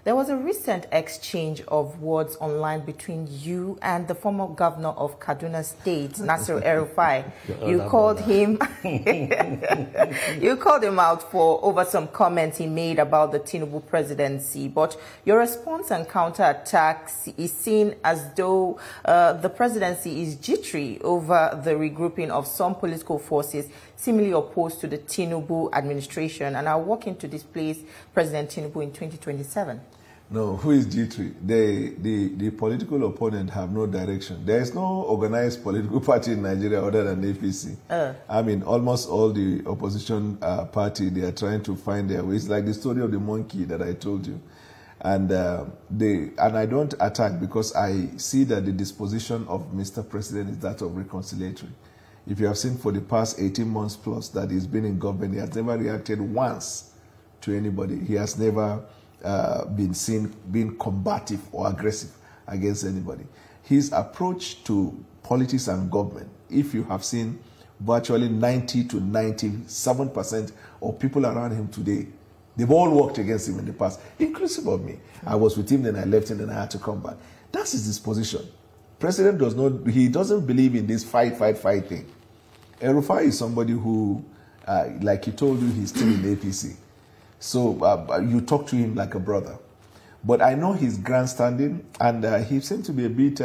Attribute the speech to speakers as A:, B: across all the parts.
A: There was a recent exchange of words online between you and the former governor of Kaduna State, Nasir El-Rufai. You called him you called him out for over some comments he made about the Tinubu presidency, but your response and counterattacks is seen as though the presidency is jittery over the regrouping of some political forces seemingly opposed to the Tinubu administration and are working to displace President Tinubu in 2027.
B: No, who is G3? The political opponent have no direction. There is no organized political party in Nigeria other than the APC. I mean, almost all the opposition party, they are trying to find their ways. Like the story of the monkey that I told you. And I don't attack because I see that the disposition of Mr. President is that of reconciliatory. If you have seen for the past 18 months plus that he's been in government, he has never reacted once to anybody. He has never been seen being combative or aggressive against anybody. His approach to politics and government, if you have seen virtually 90 to 97% of people around him today, they've all worked against him in the past, inclusive of me. I was with him, then I left him, then I had to come back. That's his disposition. President does not, he doesn't believe in this fight thing. El-Rufai is somebody who, like he told you, he's still in the APC. So you talk to him like a brother. But I know his grandstanding, and he seems to be a bit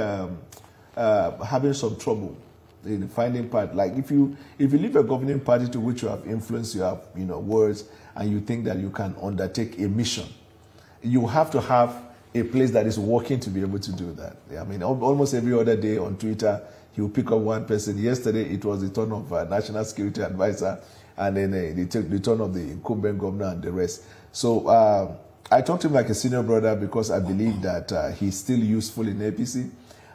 B: having some trouble in finding part. Like if you leave a governing party to which you have influence, you have words, and you think that you can undertake a mission, you have to have a place that is working to be able to do that. I mean, almost every other day on Twitter, he will pick up one person. Yesterday, it was the turn of National Security Advisor, and then the turn of the incumbent governor and the rest. So I talked to him like a senior brother because I believe that he's still useful in APC,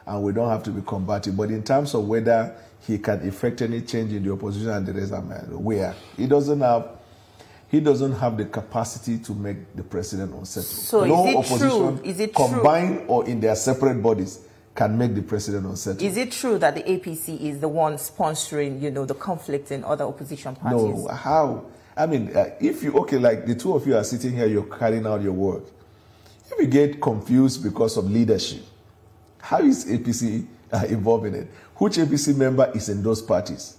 B: and we don't have to be combative. But in terms of whether he can effect any change in the opposition and the rest, I'm aware. He doesn't have the capacity to make the president unsettled. So no opposition, is it combined or in their separate bodies, can make the president unsettled.
A: Is it true that the APC is the one sponsoring, the conflict in other opposition parties?
B: No, how? I mean, if you, like the two of you are sitting here, you're carrying out your work. If you get confused because of leadership, how is APC involved in it? Which APC member is in those parties?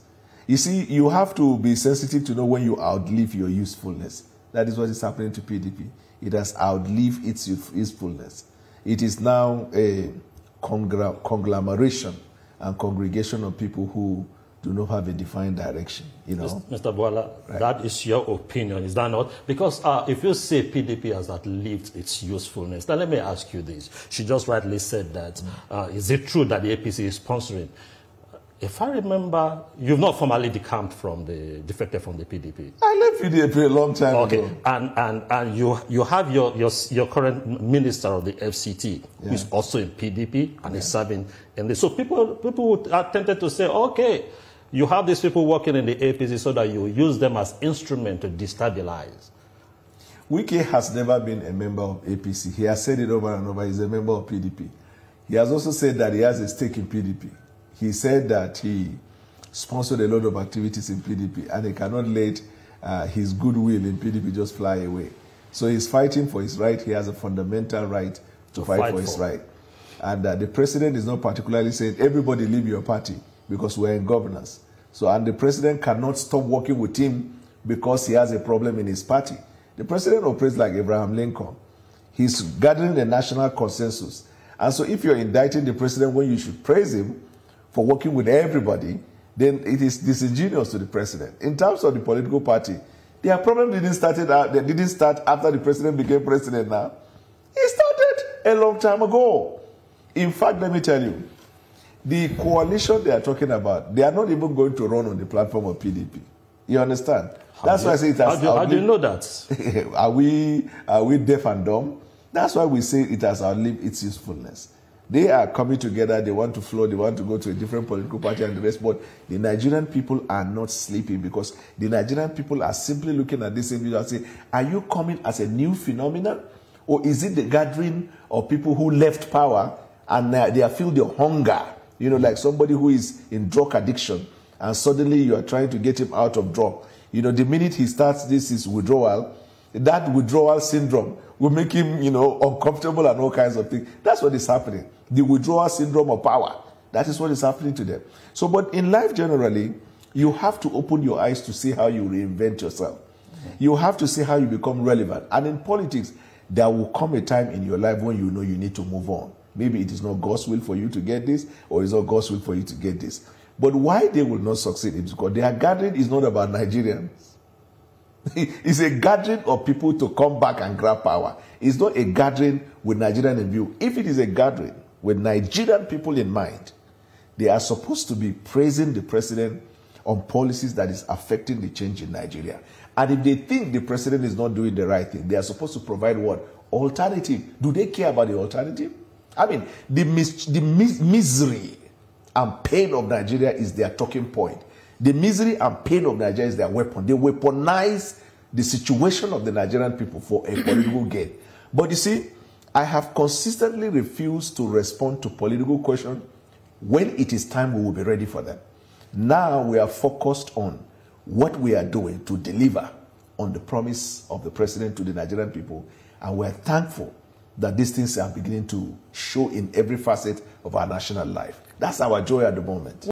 B: You see, you have to be sensitive to know when you outlive your usefulness. That is what is happening to PDP. It has outlived its usefulness. It is now a conglomeration and congregation of people who do not have a defined direction.
C: Mr. Bwala, right. That is your opinion, is that not? Because if you say PDP has outlived its usefulness, now let me ask you this. She just rightly said that. Is it true that the APC is sponsoring? If I remember, you've not formally defected from the PDP.
B: I left PDP a long time ago.
C: And you have your current minister of the FCT, who is also in PDP and is serving in this. So people are tempted to say, okay, you have these people working in the APC so that you use them as instrument to destabilize.
B: Wike has never been a member of APC. He has said it over and over. He's a member of PDP. He has also said that he has a stake in PDP. He said that he sponsored a lot of activities in PDP and he cannot let his goodwill in PDP just fly away. So he's fighting for his right. He has a fundamental right to fight for his right. And the president is not particularly saying, everybody leave your party because we're in governance. So, and the president cannot stop working with him because he has a problem in his party. The president operates like Abraham Lincoln. He's gathering the national consensus. And so if you're indicting the president when you should praise him for working with everybody, then it is disingenuous to the president. In terms of the political party, their problem didn't start after the president became president now. It started a long time ago. In fact, let me tell you, the coalition they are talking about, they are not even going to run on the platform of PDP. You understand? That's why I say it has...
C: How do you know that?
B: Are we deaf and dumb? That's why we say it has outlived its usefulness. They are coming together, they want to flow, they want to go to a different political party and the rest, but the Nigerian people are not sleeping because the Nigerian people are simply looking at this individual and saying, are you coming as a new phenomenon? Or is it the gathering of people who left power and they feel the hunger? Like somebody who is in drug addiction and suddenly you are trying to get him out of drug. The minute he starts his withdrawal, that withdrawal syndrome will make him, uncomfortable and all kinds of things. That's what is happening. The withdrawal syndrome of power. That is what is happening to them. So, but in life generally, you have to open your eyes to see how you reinvent yourself. You have to see how you become relevant. And in politics, there will come a time in your life when you know you need to move on. Maybe it is not God's will for you to get this, or it's not God's will for you to get this. But why they will not succeed is because their gathering is not about Nigerians. It's a gathering of people to come back and grab power. It's not a gathering with Nigerian in view. If it is a gathering with Nigerian people in mind, they are supposed to be praising the president on policies that is affecting the change in Nigeria. And if they think the president is not doing the right thing, they are supposed to provide what? Alternative. Do they care about the alternative? I mean, the misery and pain of Nigeria is their talking point. The misery and pain of Nigeria is their weapon. They weaponize the situation of the Nigerian people for a political gain. But you see, I have consistently refused to respond to political questions. When it is time, we will be ready for them. Now we are focused on what we are doing to deliver on the promise of the president to the Nigerian people. And we are thankful that these things are beginning to show in every facet of our national life. That's our joy at the moment.